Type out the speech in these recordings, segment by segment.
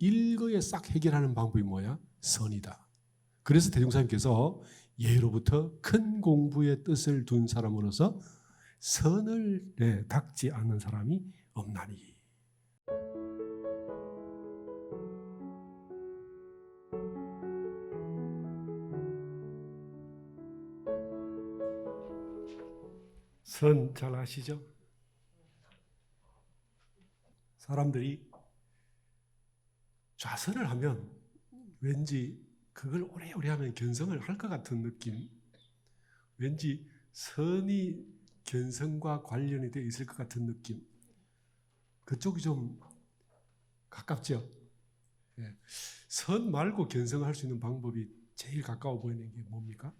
일거에 싹 해결하는 방법이 뭐야? 선이다. 그래서 대종사님께서 예로부터 큰 공부의 뜻을 둔 사람으로서 선을 닦지 않는 사람이 없나니. 선 잘 아시죠? 사람들이 좌선을 하면 왠지 그걸 오래오래 하면 견성을 할 것 같은 느낌, 왠지 선이 견성과 관련이 되어 있을 것 같은 느낌, 그쪽이 좀 가깝죠. 예. 선 말고 견성을 할 수 있는 방법이 제일 가까워 보이는 게 뭡니까?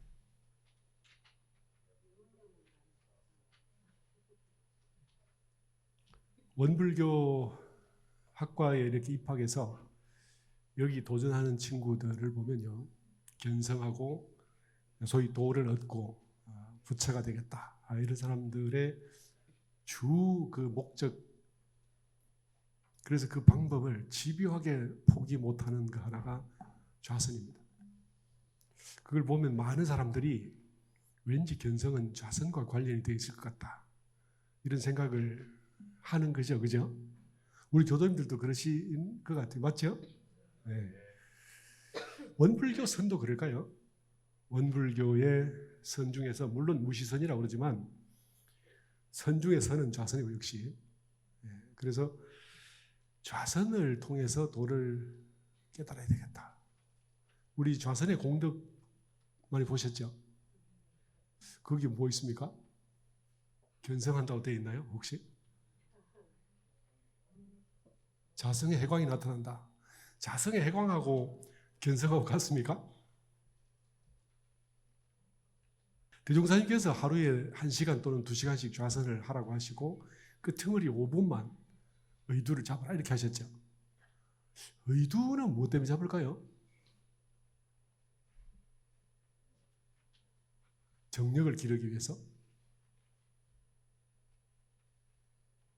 원불교 학과에 이렇게 입학해서 여기 도전하는 친구들을 보면요, 견성하고 소위 도를 얻고 부처가 되겠다, 이런 사람들의 주 그 목적, 그래서 그 방법을 집요하게 포기 못하는 그 하나가 좌선입니다. 그걸 보면 많은 사람들이 왠지 견성은 좌선과 관련이 되어 있을 것 같다, 이런 생각을 하는 거죠. 그죠? 우리 교도님들도 그러신 것 같아요. 맞죠? 네. 원불교 선도 그럴까요? 원불교의 선 중에서 물론 무시선이라고 그러지만 선 중에 선은 좌선이고 역시. 그래서 좌선을 통해서 도를 깨달아야 되겠다. 우리 좌선의 공덕 많이 보셨죠? 거기 뭐 있습니까? 견성한다고 되어 있나요? 혹시? 자성의 해광이 나타난다. 자성의 해광하고 견성하고 같습니까? 대종사님께서 하루에 1시간 또는 2시간씩 좌선을 하라고 하시고 그 틈을 5분만 의두를 잡아라 이렇게 하셨죠. 의두는 뭐 때문에 잡을까요? 정력을 기르기 위해서.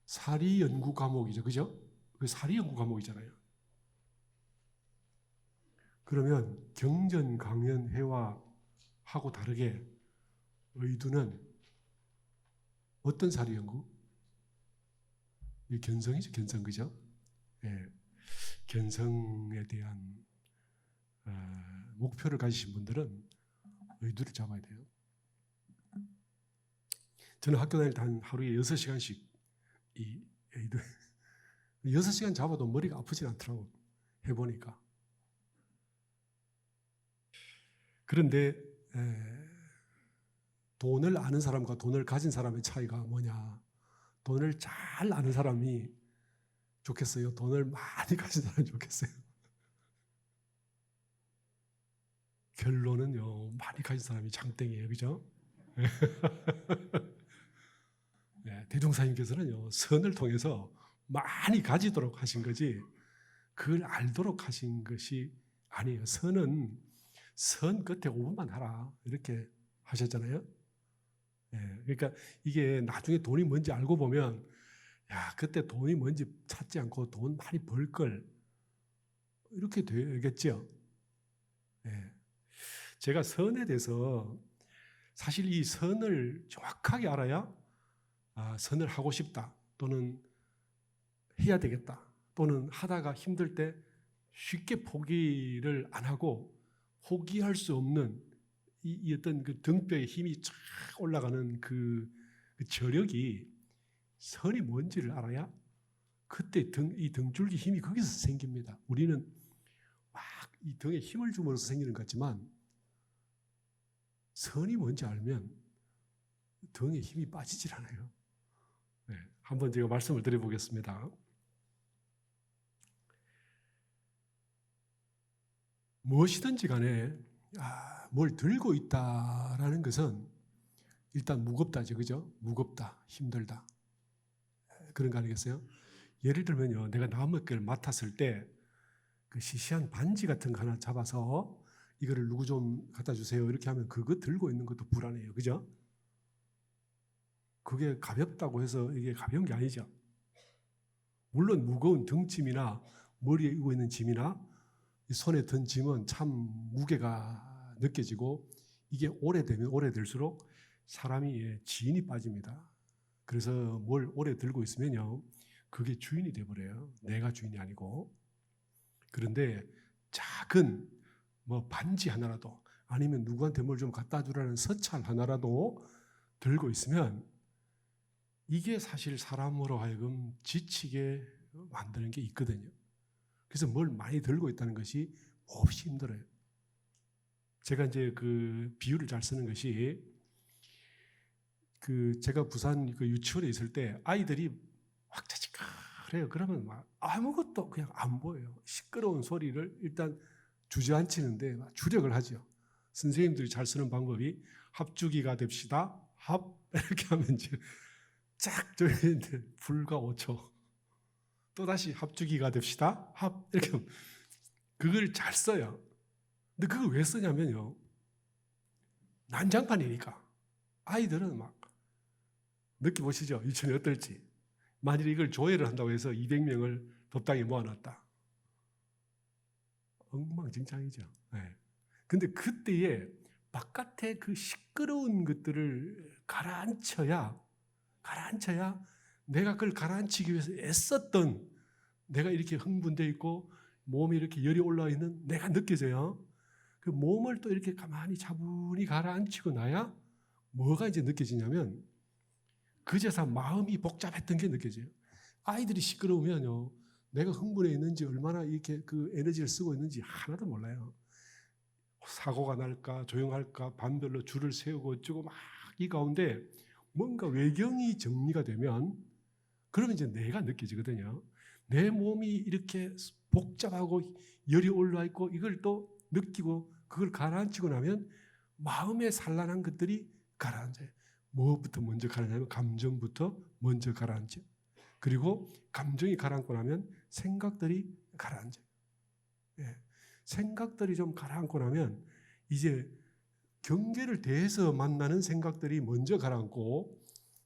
사리 연구 과목이죠. 그죠? 그 사리 연구 과목이잖아요. 그러면 경전 강연 회화하고 다르게 의두는 어떤 사리 연구? 이 견성이죠. 견성. 그죠? 예. 견성에 대한 목표를 가지신 분들은 의두를 잡아야 돼요. 저는 학교 다닐 때 한 하루에 6시간씩 이 의두 6시간 잡아도 머리가 아프진 않더라고, 해보니까. 그런데 돈을 아는 사람과 돈을 가진 사람의 차이가 뭐냐? 돈을 잘 아는 사람이 좋겠어요? 돈을 많이 가진 사람이 좋겠어요? 결론은요, 많이 가진 사람이 장땡이에요. 그죠? 네, 대종사님께서는요, 선을 통해서 많이 가지도록 하신 거지 그걸 알도록 하신 것이 아니에요. 선은 선 끝에 5분만 하라 이렇게 하셨잖아요. 네, 그러니까 이게 나중에 돈이 뭔지 알고 보면 야, 그때 돈이 뭔지 찾지 않고 돈 많이 벌 걸 이렇게 되겠죠. 네. 제가 선에 대해서 사실 이 선을 정확하게 알아야 선을 하고 싶다 또는 해야 되겠다 또는 하다가 힘들 때 쉽게 포기를 안 하고 포기할 수 없는 이 어떤 그 등뼈에 힘이 쫙 올라가는 그 저력이 선이 뭔지를 알아야 그때 이 등줄기 힘이 거기서 생깁니다. 우리는 막 이 등에 힘을 줌으로써 생기는 것 같지만 선이 뭔지 알면 등에 힘이 빠지질 않아요. 네, 한번 제가 말씀을 드려보겠습니다. 무엇이든지 간에 뭘 들고 있다라는 것은 일단 무겁다죠. 그죠? 무겁다, 힘들다. 그런 거 아니겠어요? 예를 들면요, 내가 나무를 맡았을 때 그 시시한 반지 같은 거 하나 잡아서 이거를 누구 좀 갖다 주세요 이렇게 하면 그거 들고 있는 것도 불안해요. 그죠? 그게 가볍다고 해서 이게 가벼운 게 아니죠. 물론 무거운 등짐이나 머리에 이고 있는 짐이나 손에 든 짐은 참 무게가 느껴지고 이게 오래되면 오래될수록 사람이 지인이 빠집니다. 그래서 뭘 오래 들고 있으면요, 그게 주인이 돼버려요. 내가 주인이 아니고. 그런데 작은 뭐 반지 하나라도 아니면 누구한테 뭘 좀 갖다 주라는 서찰 하나라도 들고 있으면 이게 사실 사람으로 하여금 지치게 만드는 게 있거든요. 그래서 뭘 많이 들고 있다는 것이 몹시 힘들어요. 제가 이제 그 비유를 잘 쓰는 것이 그 제가 부산 그 유치원에 있을 때 아이들이 확자지껄해요. 그러면 막 아무것도 그냥 안 보여요. 시끄러운 소리를 일단 주저앉히는데 주력을 하죠. 선생님들이 잘 쓰는 방법이 합주기가 됩시다. 합 이렇게 하면 이제 쫙 조이는데 불과 5초. 또 다시 합주기가 됩시다. 합 이렇게 하면 그걸 잘 써요. 근데 그걸 왜 쓰냐면요, 난장판이니까. 아이들은 막 느껴보시죠? 유치원이 어떨지. 만일 이걸 조회를 한다고 해서 200명을 법당에 모아놨다. 엉망진창이죠. 네. 근데 그때에 바깥에 그 시끄러운 것들을 가라앉혀야 내가 그걸 가라앉히기 위해서 애썼던, 내가 이렇게 흥분되어 있고 몸이 이렇게 열이 올라와 있는 내가 느껴져요. 그 몸을 또 이렇게 가만히 차분히 가라앉히고 나야 뭐가 이제 느껴지냐면 그제서 마음이 복잡했던 게 느껴져요. 아이들이 시끄러우면요, 내가 흥분해 있는지 얼마나 이렇게 그 에너지를 쓰고 있는지 하나도 몰라요. 사고가 날까 조용할까 반별로 줄을 세우고 어쩌고 막 이 가운데 뭔가 외경이 정리가 되면 그러면 이제 내가 느껴지거든요. 내 몸이 이렇게 복잡하고 열이 올라와 있고 이걸 또 느끼고 그걸 가라앉히고 나면 마음에 산란한 것들이 가라앉아요. 뭐부터 먼저 가라앉냐면 감정부터 먼저 가라앉죠. 그리고 감정이 가라앉고 나면 생각들이 가라앉아요. 예. 생각들이 좀 가라앉고 나면 이제 경계를 대해서 만나는 생각들이 먼저 가라앉고,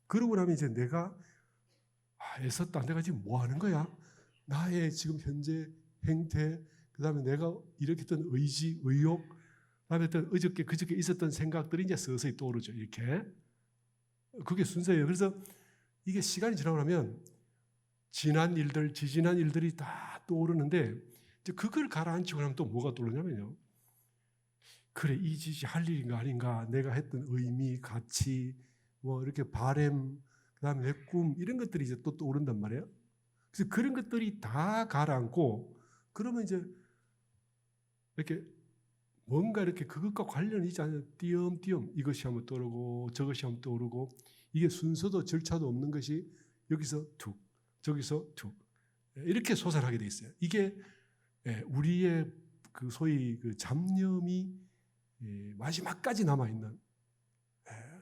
그러고 나면 이제 내가 애썼다. 내가 지금 뭐 하는 거야? 나의 지금 현재 행태, 그 다음에 내가 이렇게 했던 의지, 의욕, 그 다음에 어떤 어저께, 그저께 있었던 생각들이 이제 서서히 떠오르죠. 이렇게. 그게 순서예요. 그래서 이게 시간이 지나고 나면 지난 일들, 지지난 일들이 다 떠오르는데 이제 그걸 가라앉히고 나면 또 뭐가 떠오르냐면요. 그래, 이 짓이 할 일인가 아닌가, 내가 했던 의미, 가치, 뭐 이렇게 바램, 그 다음에 내 꿈, 이런 것들이 이제 또 떠오른단 말이에요. 그래서 그런 것들이 다 가라앉고, 그러면 이제 이렇게 뭔가 이렇게 그것과 관련이 있지 않아요. 띄엄띄엄 이것이 한번 떠오르고 저것이 한번 떠오르고, 이게 순서도 절차도 없는 것이 여기서 툭, 저기서 툭, 이렇게 솟아나게 돼 있어요. 이게 우리의 그 소위 그 잡념이 마지막까지 남아있는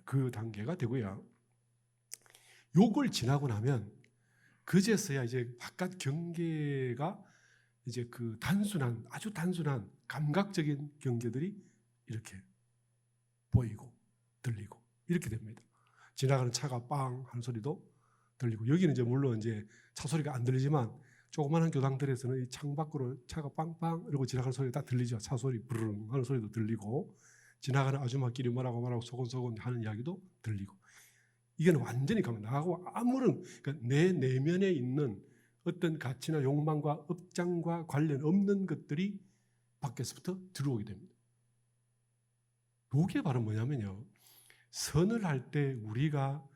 그 단계가 되고요. 요걸 지나고 나면 그제서야 이제 바깥 경계가 이제 그 단순한, 아주 단순한 감각적인 경계들이 이렇게 보이고 들리고 이렇게 됩니다. 지나가는 차가 빵 하는 소리도 들리고, 여기는 이제 물론 이제 차 소리가 안 들리지만 조그마한 교당들에서는 이 창밖으로 차가 빵빵 이러고 지나가는 소리가 다 들리죠. 차 소리 부르릉 하는 소리도 들리고, 지나가는 아줌마끼리 뭐라고 소곤소곤 하는 이야기도 들리고, 이건 완전히 나하고 아무런, 그러니까 내 내면에 있는 어떤 가치나 욕망과 업장과 관련 없는 것들이 밖에서부터 들어오게 됩니다. 이게 바로 뭐냐면요, 선을 할 때 우리가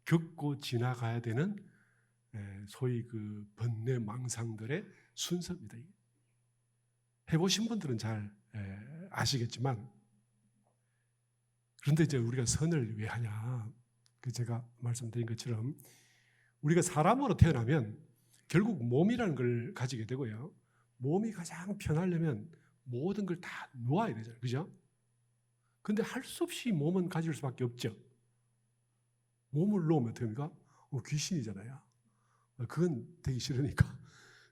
겪고 지나가야 되는 소위 그 번뇌 망상들의 순서입니다. 해보신 분들은 잘 아시겠지만, 그런데 이제 우리가 선을 왜 하냐? 그 제가 말씀드린 것처럼 우리가 사람으로 태어나면 결국 몸이라는 걸 가지게 되고요. 몸이 가장 편하려면 모든 걸 다 놓아야 되잖아요. 그죠? 근데 할 수 없이 몸은 가질 수밖에 없죠. 몸을 놓으면 됩니까? 귀신이잖아요. 그건 되기 싫으니까.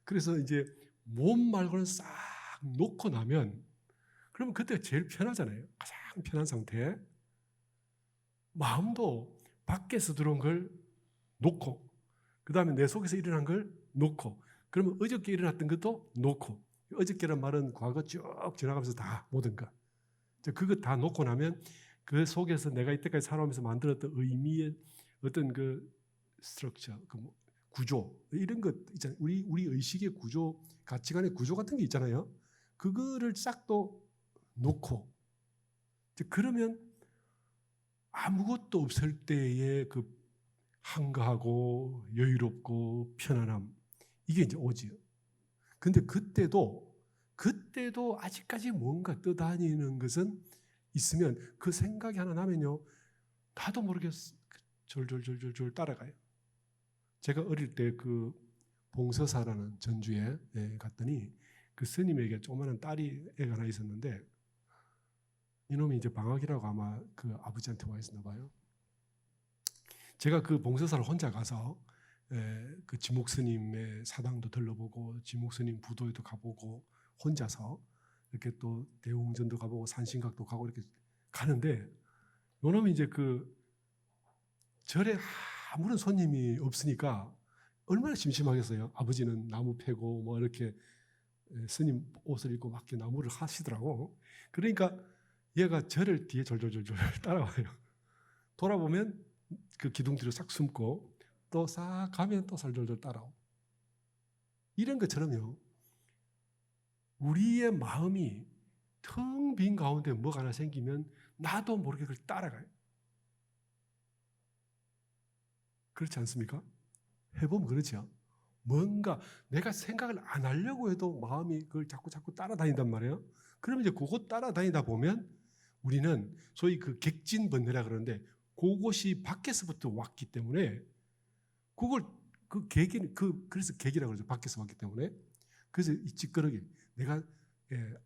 그래서 이제 몸 말고는 싹 놓고 나면, 그러면 그때가 제일 편하잖아요. 가장 편한 상태. 마음도 밖에서 들어온 걸 놓고, 그 다음에 내 속에서 일어난 걸 놓고, 그러면 어저께 일어났던 것도 놓고, 어저께란 말은 과거 쭉 지나가면서 다 모든 것. 그것 다 놓고 나면 그 속에서 내가 이때까지 살아오면서 만들었던 의미의 어떤 그 스트럭처, 구조 이런 것 있잖아요. 우리 의식의 구조, 가치관의 구조 같은 게 있잖아요. 그거를 싹 또 놓고, 그러면 아무것도 없을 때의 그 한가하고 여유롭고 편안함, 이게 이제 오지요. 근데 그때도 아직까지 뭔가 떠다니는 것은 있으면, 그 생각이 하나 나면요, 나도 모르게 졸졸졸졸 따라가요. 제가 어릴 때 그 봉서사라는 전주에 갔더니 그 스님에게 조그마한 딸이 애가 하나 있었는데, 이놈이 이제 방학이라고 아마 그 아버지한테 와 있었나 봐요. 제가 그 봉서사를 혼자 가서 그 지목 스님의 사당도 들러보고 지목 스님 부도에도 가보고 혼자서 이렇게 또 대웅전도 가보고 산신각도 가고 이렇게 가는데, 요놈이 이제 그 절에 아무런 손님이 없으니까 얼마나 심심하겠어요. 아버지는 나무 패고 뭐 이렇게 스님 옷을 입고 막 나무를 하시더라고. 그러니까 얘가 절을 뒤에 졸졸졸졸 따라와요. 돌아보면 그 기둥 뒤로 싹 숨고 또 싹 가면 또 살졸졸 따라오고. 이런 것처럼요, 우리의 마음이 텅 빈 가운데 뭐가 하나 생기면 나도 모르게 그걸 따라가요. 그렇지 않습니까? 해보면 그렇죠. 뭔가 내가 생각을 안 하려고 해도 마음이 그걸 자꾸 따라다닌단 말이에요. 그러면 이제 그거 따라다니다 보면 우리는 소위 그 객진번뇌라 그러는데, 그것이 밖에서부터 왔기 때문에 그걸 그래서 객이라고 그러죠. 밖에서 왔기 때문에. 그래서 이 찌끄러기 내가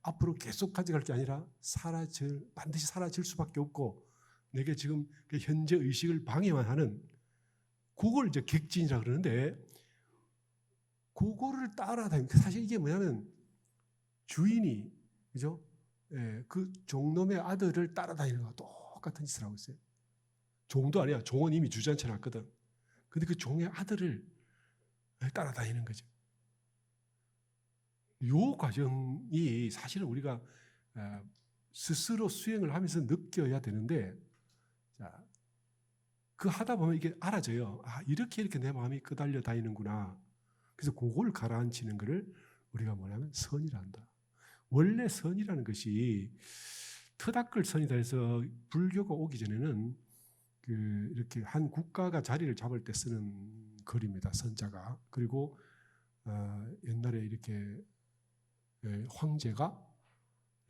앞으로 계속 가져갈 게 아니라 반드시 사라질 수밖에 없고, 내게 지금 현재 의식을 방해만 하는 그걸 이제 객진이라 그러는데, 그거를 따라다니는, 사실 이게 뭐냐면 주인이, 그죠? 그 종놈의 아들을 따라다니는 거와 똑같은 짓을 하고 있어요. 종도 아니야. 종은 이미 주저앉혀 놨거든. 근데 그 종의 아들을 따라다니는 거죠. 이 과정이 사실은 우리가 스스로 수행을 하면서 느껴야 되는데, 자, 그 하다 보면 이게 알아져요. 아, 이렇게 내 마음이 끄달려 다니는구나. 그래서 그걸 가라앉히는 것을 우리가 뭐냐면 선이라 한다. 원래 선이라는 것이 트다클 선이다 해서 불교가 오기 전에는 이렇게 한 국가가 자리를 잡을 때 쓰는 글입니다. 선자가. 그리고 옛날에 이렇게 황제가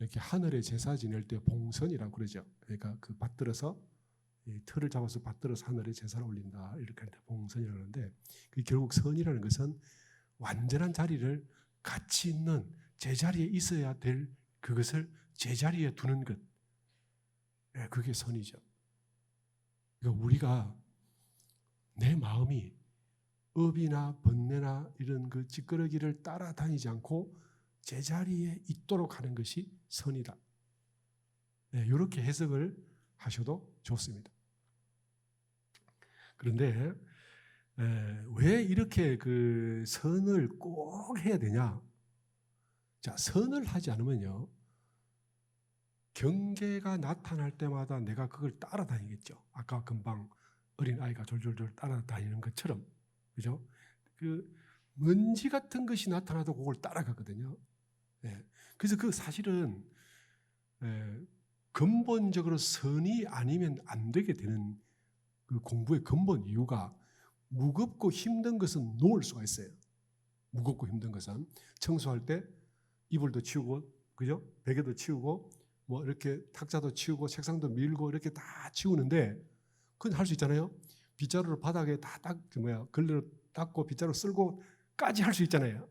이렇게 하늘에 제사 지낼 때 봉선이라고 그러죠. 그러니까 그 받들어서 틀을 잡아서 받들어서 하늘에 제사를 올린다, 이렇게 할 때 봉선이라고 하는데, 결국 선이라는 것은 완전한 자리를 가치 있는 제자리에 있어야 될 그것을 제자리에 두는 것, 그게 선이죠. 그러니까 우리가 내 마음이 업이나 번뇌나 이런 그 찌끄러기를 따라다니지 않고 제자리에 있도록 하는 것이 선이다. 이렇게 해석을 하셔도 좋습니다. 그런데 왜 이렇게 그 선을 꼭 해야 되냐? 자, 선을 하지 않으면요, 경계가 나타날 때마다 내가 그걸 따라다니겠죠. 아까 금방 어린아이가 졸졸졸 따라다니는 것처럼, 그죠? 그 먼지 같은 것이 나타나도 그걸 따라가거든요. 그래서 그 사실은 근본적으로 선이 아니면 안 되게 되는 그 공부의 근본 이유가, 무겁고 힘든 것은 놓을 수가 있어요. 무겁고 힘든 것은 청소할 때 이불도 치우고, 그죠? 베개도 치우고, 뭐 이렇게 탁자도 치우고 책상도 밀고 이렇게 다 치우는데, 그건 할 수 있잖아요. 빗자루로 바닥에 다 걸레로 닦고 빗자루 쓸고까지 할 수 있잖아요.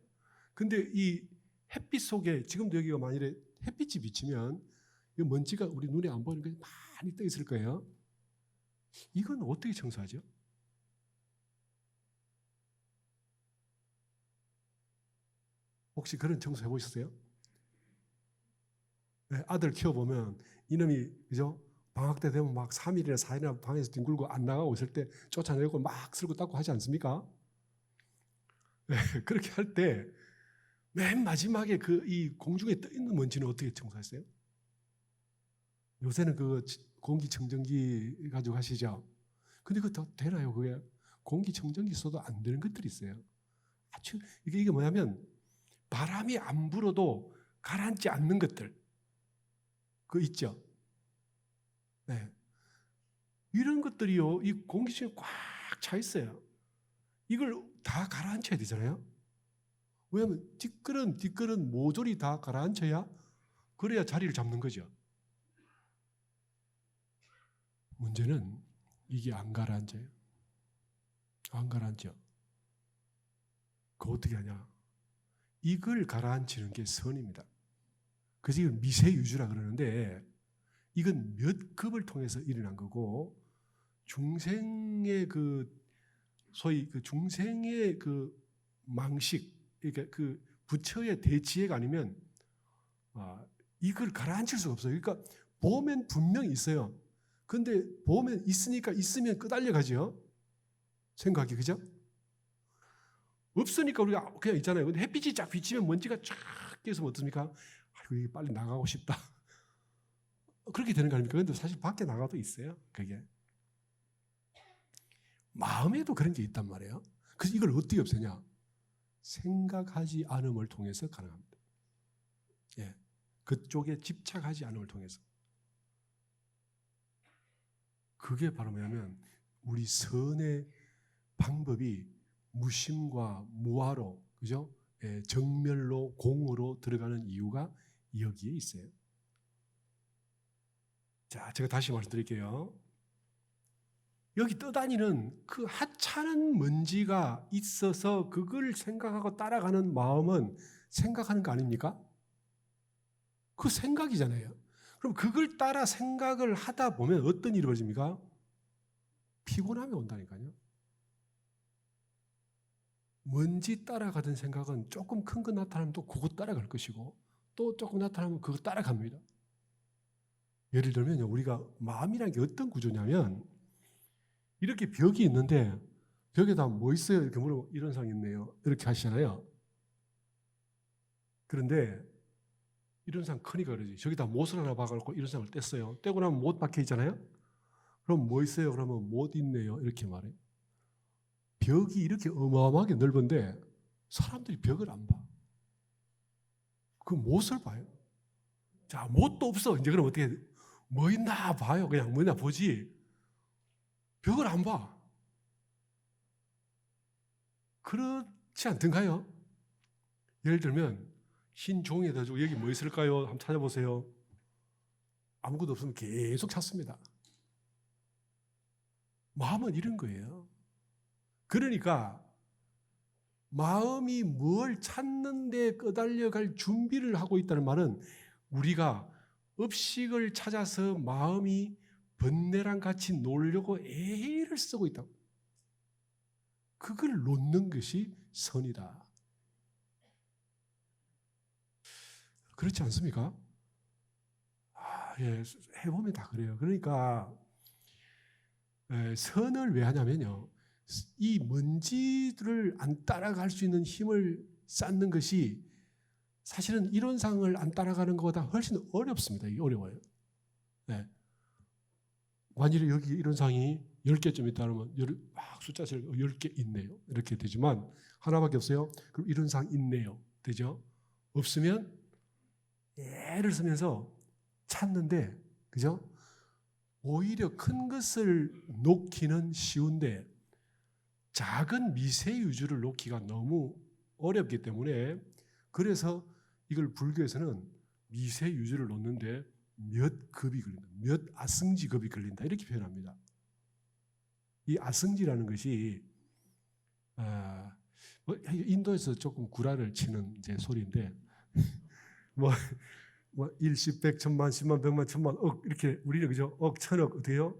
근데 이 햇빛 속에, 지금도 여기가 만일에 햇빛이 비치면 이 먼지가 우리 눈에 안 보이는 게 많이 떠 있을 거예요. 이건 어떻게 청소하죠? 혹시 그런 청소 해보셨어요? 아들 키워보면 이놈이, 그죠? 방학 때 되면 막 3일이나 4일이나 방에서 뒹굴고 안 나가고 있을 때 쫓아내고 막 쓸고 닦고 하지 않습니까? 그렇게 할 때 맨 마지막에 그 이 공중에 떠 있는 먼지는 어떻게 청소했어요? 요새는 그 공기청정기 가지고 하시죠. 근데 그거 되나요? 그게 공기청정기 써도 안 되는 것들이 있어요. 아주 이게 뭐냐면 바람이 안 불어도 가라앉지 않는 것들 그 있죠. 네. 이런 것들이요, 이 공기중에 꽉 차 있어요. 이걸 다 가라앉혀야 되잖아요. 왜냐하면 뒷걸은 모조리 다 가라앉혀야 그래야 자리를 잡는 거죠. 문제는 이게 안 가라앉아요. 안 가라앉죠. 그거 어떻게 하냐? 이걸 가라앉히는 게 선입니다. 그래서 이걸 미세유주라 그러는데 이건 몇 급을 통해서 일어난 거고 중생의 그 소위 그 중생의 그 망식, 그러니까 그 부처의 대지혜가 아니면 이걸 가라앉힐 수가 없어요. 그러니까 보면 분명히 있어요. 근데 보면 있으니까 있으면 끄달려 가죠. 생각이, 그죠? 없으니까 우리가 그냥 있잖아요. 근데 햇빛이 쫙 비치면 먼지가 쫙 끼어서 어떻습니까? 아이고, 이게 빨리 나가고 싶다. 그렇게 되는 거 아닙니까? 근데 사실 밖에 나가도 있어요. 그게. 마음에도 그런 게 있단 말이에요. 그래서 이걸 어떻게 없애냐? 생각하지 않음을 통해서 가능합니다. 예. 그쪽에 집착하지 않음을 통해서. 그게 바로 뭐냐면 우리 선의 방법이 무심과 무아로, 그죠? 예, 정멸로 공으로 들어가는 이유가 여기에 있어요. 자, 제가 다시 말씀드릴게요. 여기 떠다니는 그 하찮은 먼지가 있어서 그걸 생각하고 따라가는 마음은 생각하는 거 아닙니까? 그 생각이잖아요. 그럼 그걸 따라 생각을 하다 보면 어떤 일이 벌어집니까? 피곤함이 온다니까요. 먼지 따라가던 생각은 조금 큰 거 나타나면 또 그거 따라갈 것이고 또 조금 나타나면 그거 따라갑니다. 예를 들면 우리가 마음이라는 게 어떤 구조냐면 이렇게 벽이 있는데 벽에다 뭐 있어요? 이렇게 물어보면 이런 상 있네요. 이렇게 하시잖아요. 그런데 이런 상 크니까 그러지. 저기다 못을 하나 박아놓고 이런 상을 뗐어요. 떼고 나면 못 박혀 있잖아요. 그럼 뭐 있어요? 그러면 못 있네요. 이렇게 말해요. 벽이 이렇게 어마어마하게 넓은데 사람들이 벽을 안 봐. 그 못을 봐요. 자, 못도 없어. 이제 그럼 어떻게 뭐 있나 봐요. 그냥 뭐 있나 보지. 벽을 안 봐. 그렇지 않던가요? 예를 들면 흰 종이에다 주고 여기 뭐 있을까요? 한번 찾아보세요. 아무것도 없으면 계속 찾습니다. 마음은 이런 거예요. 그러니까 마음이 뭘 찾는데 끄달려갈 준비를 하고 있다는 말은 우리가 업식을 찾아서 마음이 번뇌랑 같이 놀려고 애를 쓰고 있다. 그걸 놓는 것이 선이다. 그렇지 않습니까? 예, 해보면 다 그래요. 그러니까 선을 왜 하냐면요. 이 먼지들을 안 따라갈 수 있는 힘을 쌓는 것이 사실은 이론상을 안 따라가는 것보다 훨씬 어렵습니다. 이게 어려워요. 네. 만일에 여기 이론상이 10개쯤 있다 그러면 막 숫자를 10개 있네요. 이렇게 되지만 하나밖에 없어요. 그럼 이론상 있네요. 되죠? 없으면 애를 쓰면서 찾는데, 그죠? 오히려 큰 것을 놓기는 쉬운데 작은 미세유주를 놓기가 너무 어렵기 때문에 그래서 이걸 불교에서는 미세유주를 놓는데 몇 급이 걸린다. 몇 아승지급이 걸린다. 이렇게 표현합니다. 이 아승지라는 것이 인도에서 조금 구라를 치는 이제 소리인데 뭐 1, 10, 100, 1000만, 10만, 100만, 1000만, 억 이렇게 우리는 그죠? 억, 천억 어때요?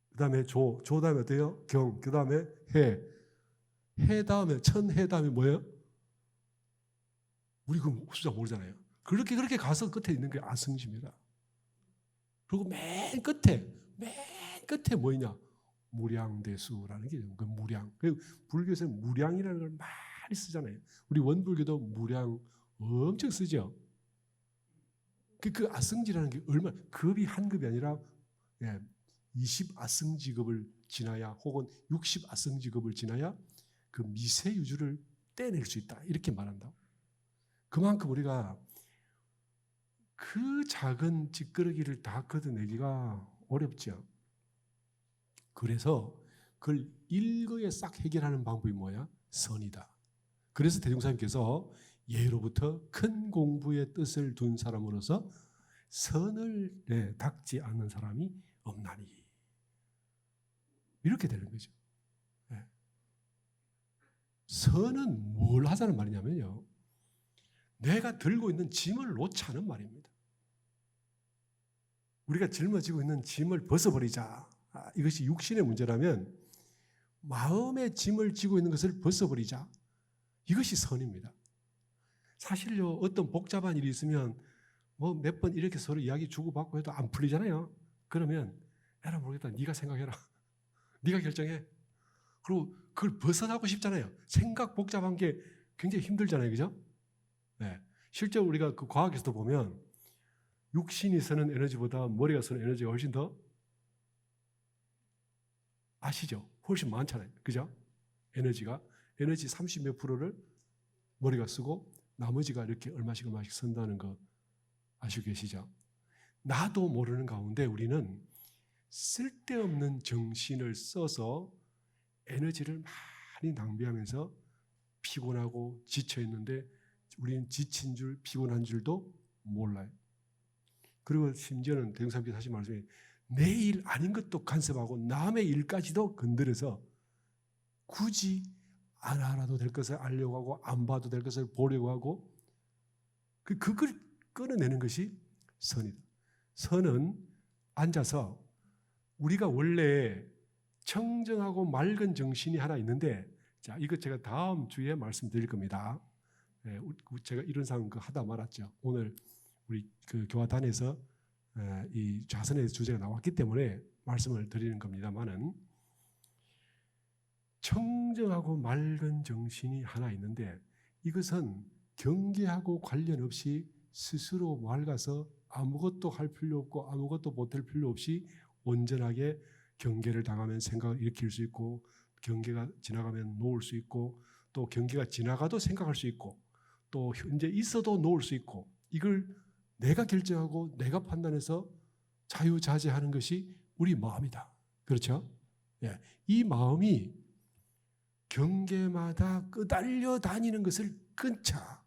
그 다음에 조 다음에 어때요? 경, 그 다음에 해 다음에 천해 다음에 뭐예요? 우리 그 숫자 모르잖아요. 그렇게 가서 끝에 있는 게 아승지입니다. 그리고 맨 끝에 뭐냐? 무량대수라는 게 있는 거예요. 무량. 그리고 불교에서는 무량이라는 걸 많이 쓰잖아요. 우리 원불교도 무량 엄청 쓰죠. 그 아승지라는 게 얼마나 급이 한 급이 아니라 20 아승지급을 지나야 혹은 60 아승지급을 지나야 그 미세유주를 떼낼 수 있다. 이렇게 말한다. 그만큼 우리가 그 작은 찌끄러기를 다 걷어내기가 어렵죠. 그래서 그걸 일거에 싹 해결하는 방법이 뭐야? 선이다. 그래서 대종사님께서 예로부터 큰 공부의 뜻을 둔 사람으로서 선을 닦지 않는 사람이 없나니. 이렇게 되는 거죠. 선은 뭘 하자는 말이냐면요. 내가 들고 있는 짐을 놓자는 말입니다. 우리가 짊어지고 있는 짐을 벗어버리자. 이것이 육신의 문제라면 마음의 짐을 지고 있는 것을 벗어버리자. 이것이 선입니다. 사실요, 어떤 복잡한 일이 있으면 뭐 몇 번 이렇게 서로 이야기 주고받고 해도 안 풀리잖아요. 그러면 에라 모르겠다. 네가 생각해라. 네가 결정해. 그리고 그걸 벗어나고 싶잖아요. 생각 복잡한 게 굉장히 힘들잖아요. 그죠? 네. 실제로 우리가 그 과학에서도 보면 육신이 쓰는 에너지보다 머리가 쓰는 에너지가 훨씬 더 아시죠? 훨씬 많잖아요. 그죠? 에너지 30몇 프로를 머리가 쓰고 나머지가 이렇게 얼마씩 쓴다는 거 아시고 계시죠? 나도 모르는 가운데 우리는 쓸데없는 정신을 써서 에너지를 많이 낭비하면서 피곤하고 지쳐 있는데 우리는 지친 줄 피곤한 줄도 몰라요. 그리고 심지어는 대종사님께서 하신 말씀에 내 일 아닌 것도 간섭하고 남의 일까지도 건드려서 굳이 안 알아도 될 것을 알려고 하고 안 봐도 될 것을 보려고 하고 그걸 끊어내는 것이 선이다. 선은 앉아서 우리가 원래 청정하고 맑은 정신이 하나 있는데, 자, 이거 제가 다음 주에 말씀드릴 겁니다. 제가 이런 상황 하다 말았죠. 오늘 우리 그 교화단에서 이 좌선의 주제가 나왔기 때문에 말씀을 드리는 겁니다만은, 청정하고 맑은 정신이 하나 있는데 이것은 경계하고 관련 없이 스스로 맑아서 아무것도 할 필요 없고 아무것도 못할 필요 없이 온전하게 경계를 당하면 생각을 일으킬 수 있고, 경계가 지나가면 놓을 수 있고, 또 경계가 지나가도 생각할 수 있고, 또 현재 있어도 놓을 수 있고, 이걸 내가 결정하고 내가 판단해서 자유자재하는 것이 우리 마음이다. 그렇죠? 예. 이 마음이 경계마다 끄달려 다니는 것을 끊자.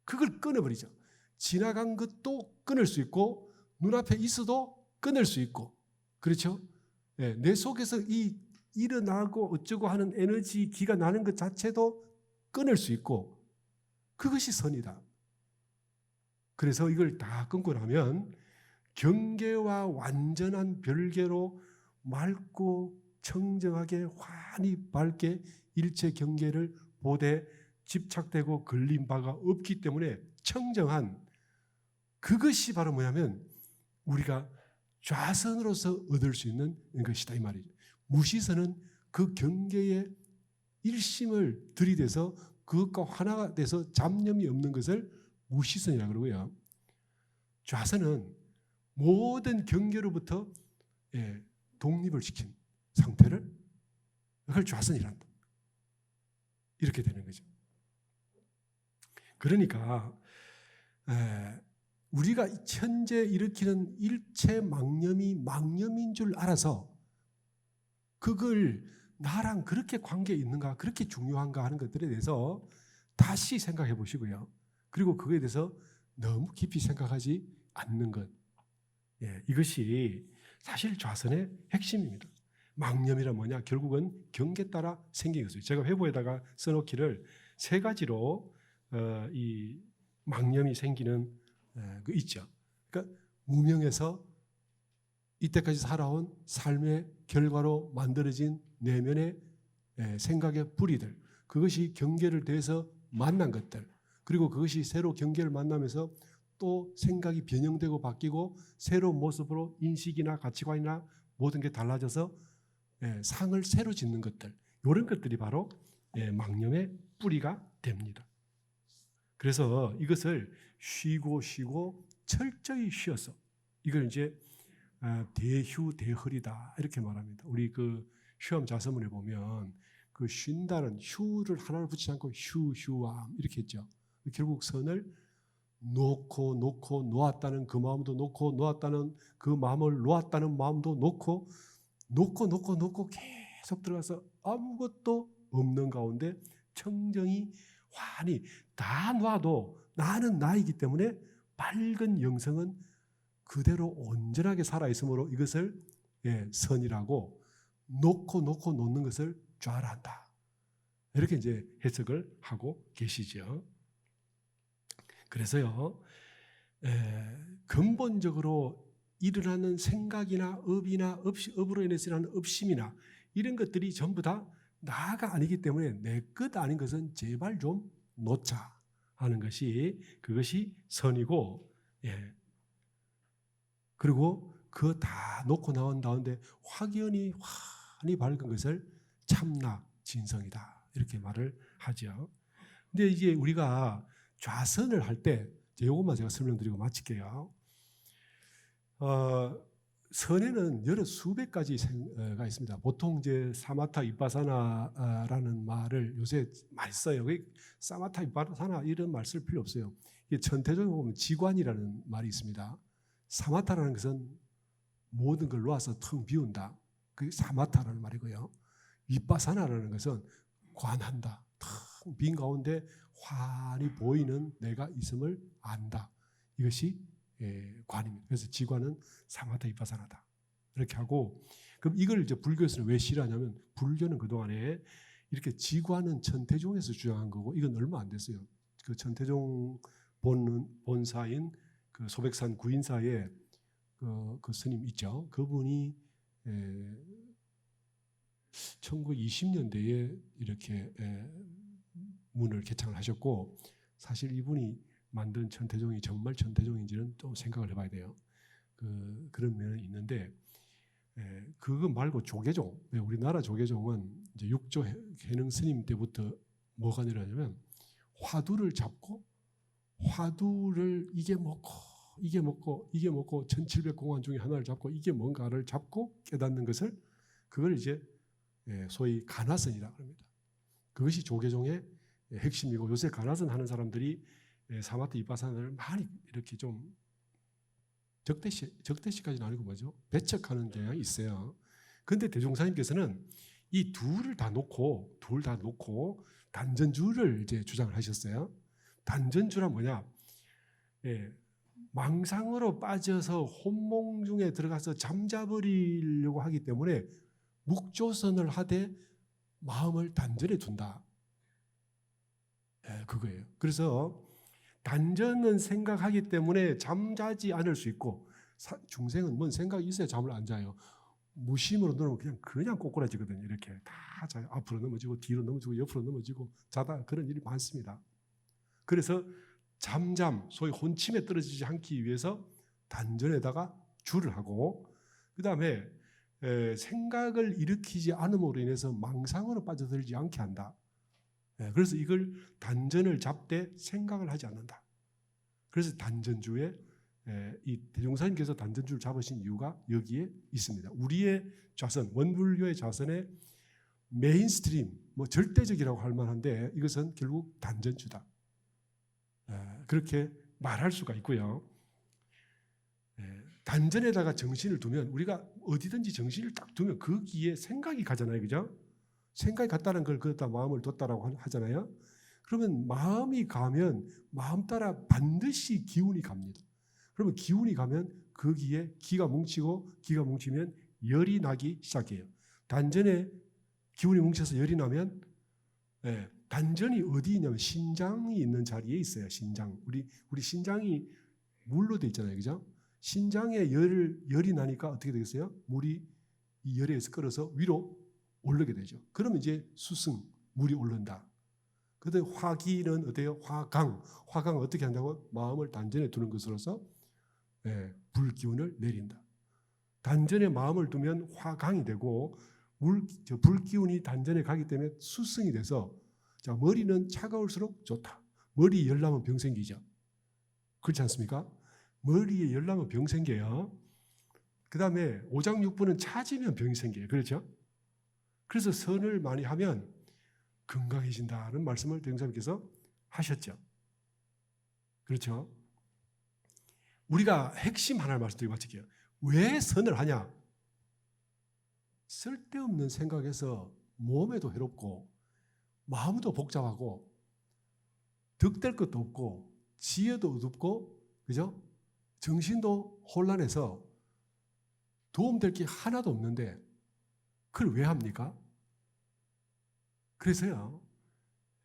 그걸 끊어버리죠. 지나간 것도 끊을 수 있고 눈앞에 있어도 끊을 수 있고, 그렇죠? 예, 내 속에서 이 일어나고 어쩌고 하는 에너지 기가 나는 것 자체도 끊을 수 있고, 그것이 선이다. 그래서 이걸 다 끊고 나면 경계와 완전한 별개로 맑고 청정하게 환히 밝게 일체 경계를 보되 집착되고 걸린 바가 없기 때문에 청정한, 그것이 바로 뭐냐면 우리가 좌선으로서 얻을 수 있는 것이다 이 말이죠. 무시선은 그 경계에 일심을 들이대서 그것과 하나가 돼서 잡념이 없는 것을 무시선이라고 그러고요. 좌선은 모든 경계로부터 독립을 시킨 상태를, 그걸 좌선이란다. 이렇게 되는 거죠. 그러니까 우리가 현재 일으키는 일체 망념이 망념인 줄 알아서 그걸 나랑 그렇게 관계 있는가, 그렇게 중요한가 하는 것들에 대해서 다시 생각해 보시고요. 그리고 그거에 대해서 너무 깊이 생각하지 않는 것. 이것이 사실 좌선의 핵심입니다. 망념이란 뭐냐? 결국은 경계 따라 생긴 것이에요. 제가 회보에다가 써놓기를 세 가지로 이 망념이 생기는 그 있죠. 그러니까 무명에서 이때까지 살아온 삶의 결과로 만들어진 내면의 생각의 불이들, 그것이 경계를 대해서 만난 것들, 그리고 그것이 새로 경계를 만나면서 또 생각이 변형되고 바뀌고 새로운 모습으로 인식이나 가치관이나 모든 게 달라져서 상을 새로 짓는 것들, 이런 것들이 바로 망념의 뿌리가 됩니다. 그래서 이것을 쉬고 철저히 쉬어서 이걸 이제 대휴대허리다 이렇게 말합니다. 우리 그 휴함 자서문에 보면 그 쉰다는 휴를 하나를 붙이지 않고 휴함 이렇게 했죠. 결국 선을 놓고 놓았다는 그 마음도 놓고 놓았다는 그 마음을 놓았다는 마음도 놓고 계속 들어가서 아무것도 없는 가운데 청정이 환히 다 놔도 나는 나이기 때문에 밝은 영성은 그대로 온전하게 살아있으므로 이것을 선이라고 놓고 놓는 것을 좌라한다. 이렇게 이제 해석을 하고 계시죠. 그래서요, 근본적으로 일어나는 생각이나 업으로 인해서 일어나는 업심이나 이런 것들이 전부 다 나가 아니기 때문에 내 것 아닌 것은 제발 좀 놓자 하는 것이 그것이 선이고, 그리고 그거 다 놓고 나온 다음에 확연히 환히 밝은 것을 참나 진성이다 이렇게 말을 하죠. 근데 이제 우리가 좌선을 할 때 이것만 제가 설명드리고 마칠게요. 선에는 여러 수백 가지가 있습니다. 보통 이제 사마타 이빠사나라는 말을 요새 많이 써요. 사마타 이빠사나 이런 말 쓸 필요 없어요. 천태종에 보면 지관이라는 말이 있습니다. 사마타라는 것은 모든 걸 놓아서 텅 비운다. 그게 사마타라는 말이고요. 이빠사나라는 것은 관한다. 텅 빈 가운데 환히 보이는 내가 있음을 안다. 이것이 관입니다. 그래서 지관은 사마타 이빠사나다. 이렇게 하고, 그럼 이걸 이제 불교에서는 왜 싫어하냐면, 불교는 그동안에 이렇게 지관은 천태종에서 주장한 거고, 이건 얼마 안 됐어요. 그 천태종 본사인 그 소백산 구인사에 그 스님 있죠. 그분이 1920년대에 이렇게 문을 개창을 하셨고, 사실 이분이 만든 천태종이 정말 천태종인지는 좀 생각을 해봐야 돼요. 그런 면이 있는데, 그거 말고 조계종, 우리나라 조계종은 이제 육조 해능 스님 때부터 뭐가 내려냐면 화두를 잡고 화두를 이게 먹고 1700공안 중에 하나를 잡고 이게 뭔가를 잡고 깨닫는 것을 그걸 이제 소위 가나선이라고 합니다. 그것이 조계종의 핵심이고, 요새 가나선 하는 사람들이 사마타 이빠사나를 많이 이렇게 좀 적대시까지는 아니고 뭐죠? 배척하는 경향이 있어요. 그런데 대종사님께서는 이 둘 다 놓고 단전주를 이제 주장을 하셨어요. 단전주란 뭐냐? 망상으로 빠져서 혼몽 중에 들어가서 잠자버리려고 하기 때문에 묵조선을 하되 마음을 단전에 둔다. 그거예요. 그래서 단전은 생각하기 때문에 잠자지 않을 수 있고, 중생은 뭔 생각이 있어야 잠을 안 자요. 무심으로 누르면 그냥 꼬꾸라지거든요. 이렇게 다 자요. 앞으로 넘어지고 뒤로 넘어지고 옆으로 넘어지고 자다 그런 일이 많습니다. 그래서 잠잠, 소위 혼침에 떨어지지 않기 위해서 단전에다가 줄을 하고, 그 다음에 생각을 일으키지 않음으로 인해서 망상으로 빠져들지 않게 한다. 그래서 이걸 단전을 잡되 생각을 하지 않는다. 그래서 단전주에 이 대종사님께서 단전주를 잡으신 이유가 여기에 있습니다. 우리의 좌선, 원불교의 좌선의 메인스트림, 절대적이라고 할 만한데 이것은 결국 단전주다. 그렇게 말할 수가 있고요. 단전에다가 정신을 두면, 우리가 어디든지 정신을 딱 두면 거기에 생각이 가잖아요. 그죠? 생각이 갔다는 걸 그렇다 마음을 뒀다라고 하잖아요. 그러면 마음이 가면 마음 따라 반드시 기운이 갑니다. 그러면 기운이 가면 거기에 기가 뭉치고, 기가 뭉치면 열이 나기 시작해요. 단전에 기운이 뭉쳐서 열이 나면 단전이 어디 있냐면 신장이 있는 자리에 있어요. 신장. 우리 신장이 물로 돼 있잖아요. 그죠? 신장에 열이 나니까 어떻게 되겠어요? 물이 이 열에 의해서 끌어서 위로 오르게 되죠. 그러면 이제 수승, 물이 오른다. 그런데 화기는 어때요? 화강 어떻게 한다고? 마음을 단전에 두는 것으로서 불기운을 내린다. 단전에 마음을 두면 화강이 되고, 불기운이 단전에 가기 때문에 수승이 돼서 자, 머리는 차가울수록 좋다. 머리에 열 나면 병 생기죠. 그렇지 않습니까? 머리에 열 나면 병 생겨요. 그 다음에 오장육부는 차지면 병이 생겨요. 그렇죠? 그래서 선을 많이 하면 건강해진다는 말씀을 대종사님께서 하셨죠. 그렇죠? 우리가 핵심 하나를 말씀드리고 마칠게요. 왜 선을 하냐? 쓸데없는 생각에서 몸에도 해롭고 마음도 복잡하고 득될 것도 없고 지혜도 어둡고 그죠? 정신도 혼란해서 도움될 게 하나도 없는데 그걸 왜 합니까? 그래서요,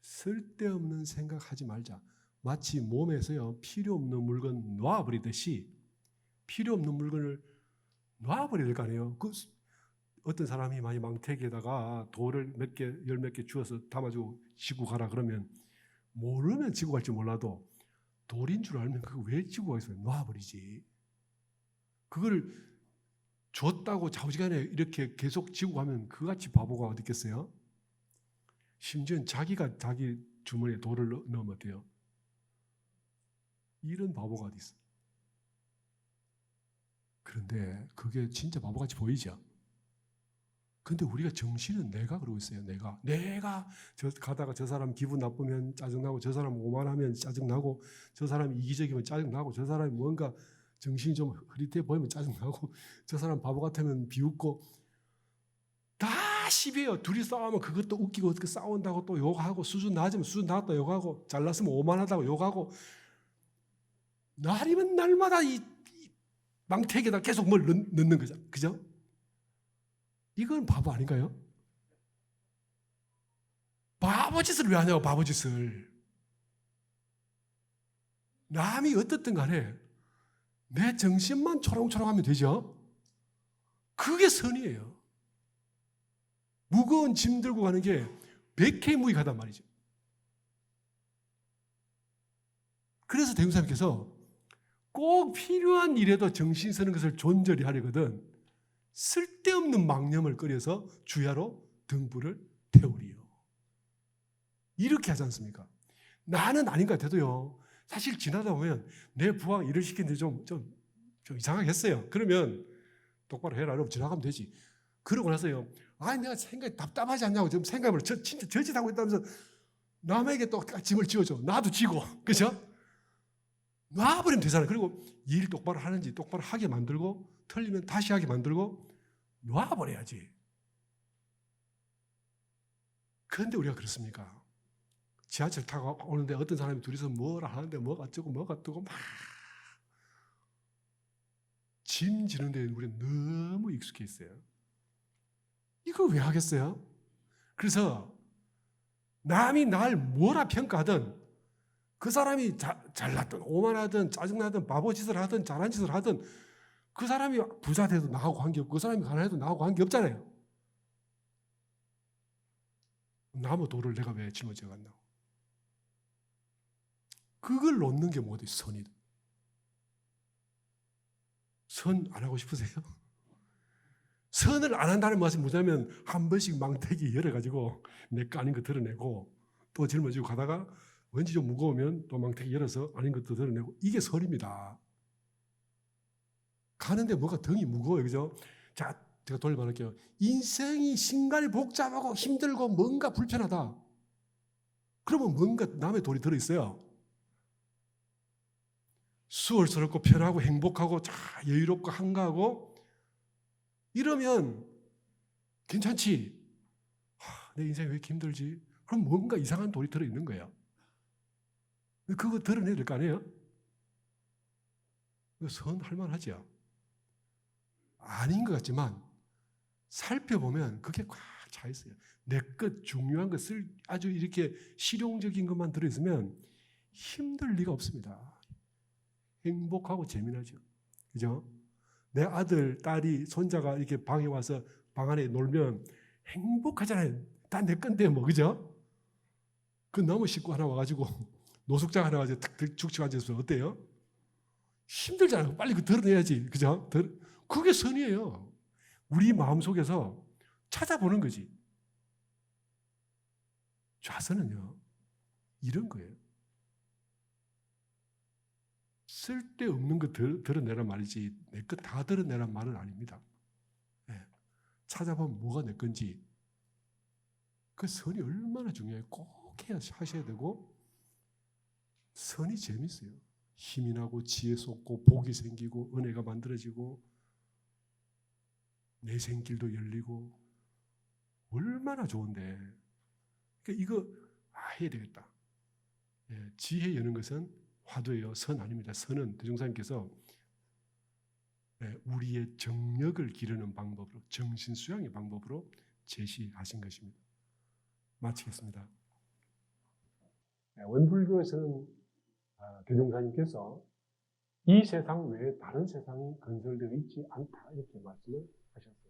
쓸데없는 생각하지 말자. 마치 몸에서요, 필요 없는 물건 놔버리듯이 필요 없는 물건을 놔버려야 될 거 아니에요. 어떤 사람이 많이 망태기에다가 돌을 열 몇 개 주워서 담아주고 지고 가라 그러면 모르면 지고 갈지 몰라도 돌인 줄 알면 그거 왜 지고 가겠어요? 놔버리지. 그걸 줬다고 좌우지간에 이렇게 계속 지고 가면 그같이 바보가 어디 있겠어요? 심지어는 자기가 자기 주머니에 돌을 넣으면 어때요? 이런 바보가 어디 있어요? 그런데 그게 진짜 바보같이 보이죠? 근데 우리가 정신은 내가 그러고 있어요. 내가 가다가 저 사람 기분 나쁘면 짜증나고 저 사람 오만하면 짜증나고 저 사람이 이기적이면 짜증나고 저 사람이 뭔가 정신이 좀 흐릿해 보이면 짜증나고 저 사람 바보 같으면 비웃고 다 시비예요. 둘이 싸우면 그것도 웃기고 어떻게 싸운다고 또 욕하고 수준 낮으면 수준 낮다 욕하고 잘났으면 오만하다고 욕하고 날이면 날마다 이 망태기에다 계속 뭘 넣는 거죠. 그죠? 이건 바보 아닌가요? 바보짓을 왜 하냐고 바보짓을. 남이 어떻든 간에 내 정신만 초롱초롱하면 되죠. 그게 선이에요. 무거운 짐 들고 가는 게 백해무익하단 말이죠. 그래서 대종사님께서 꼭 필요한 일에도 정신 쓰는 것을 존절히 하려거든 쓸데없는 망념을 끓여서 주야로 등불을 태우리요. 이렇게 하지 않습니까? 나는 아닌 것 같아도요. 사실 지나다 보면 내 부하가 일을 시키는데 좀 이상하게 했어요. 그러면 똑바로 해라. 그러면 지나가면 되지. 그러고 나서요. 아니 내가 생각이 답답하지 않냐고 좀 생각을 진짜 저짓하고 있다면서 남에게 또 짐을 지어줘. 나도 지고. 그렇죠? 놔버리면 되잖아요. 그리고 일 똑바로 하는지 똑바로 하게 만들고 틀리면 다시 하게 만들고 놔버려야지. 그런데 우리가 그렇습니까? 지하철 타고 오는데 어떤 사람이 둘이서 뭐라 하는데 뭐가 어쩌고 뭐가 어쩌고 막 짐 지는 데 우리는 너무 익숙해 있어요. 이걸 왜 하겠어요? 그래서 남이 날 뭐라 평가하든 그 사람이 잘났든 오만하든 짜증나든 바보짓을 하든 잘한 짓을 하든 그 사람이 부자 돼도 나하고 관계없고 그 사람이 가난해도 나하고 관계없잖아요. 나무 돌을 내가 왜 짊어져 간다고. 그걸 놓는 게 뭐지? 선이다. 선 안 하고 싶으세요? 선을 안 한다는 말은 뭐냐면 한 번씩 망태기 열어가지고 내 거 아닌 거 드러내고 또 짊어지고 가다가 왠지 좀 무거우면 또 망태기 열어서 아닌 것도 드러내고 이게 선입니다. 가는데 뭐가 등이 무거워요. 그죠? 자, 제가 돌려 말할게요. 인생이 신갈이 복잡하고 힘들고 뭔가 불편하다. 그러면 뭔가 남의 돌이 들어있어요. 수월스럽고 편하고 행복하고 여유롭고 한가하고 이러면 괜찮지. 내 인생이 왜 이렇게 힘들지? 그럼 뭔가 이상한 돌이 들어있는 거예요. 그거 드러내야 될 거 아니에요? 선할 만하죠. 아닌 것 같지만 살펴보면 그게 꽉 차 있어요. 내 것 중요한 것을 아주 이렇게 실용적인 것만 들어있으면 힘들 리가 없습니다. 행복하고 재미나죠. 그죠? 내 아들, 딸이, 손자가 이렇게 방에 와서 방 안에 놀면 행복하잖아요. 다 내 건데 뭐, 그죠? 그 나무 식구 하나 와가지고 노숙자 하나 가지고 탁 죽치고 앉아서 어때요? 힘들잖아요. 빨리 그 드러내야지. 그죠? 그게 선이에요. 우리 마음속에서 찾아보는 거지. 좌선은요, 이런 거예요. 쓸데없는 거 드러내란 말이지 내 것 다 드러내란 말은 아닙니다. 예. 찾아보면 뭐가 내 건지 그 선이 얼마나 중요해요. 꼭 하셔야 되고 선이 재밌어요. 힘이 나고 지혜 솟고 복이 생기고 은혜가 만들어지고 내 생길도 열리고 얼마나 좋은데 그러니까 이거 해야 되겠다. 예. 지혜 여는 것은 화두예요. 선 아닙니다. 선은 대종사님께서 우리의 정력을 기르는 방법으로 정신수양의 방법으로 제시하신 것입니다. 마치겠습니다. 원불교에서는 대종사님께서 이 세상 외에 다른 세상이 건설되어 있지 않다 이렇게 말씀을 하셨습니다.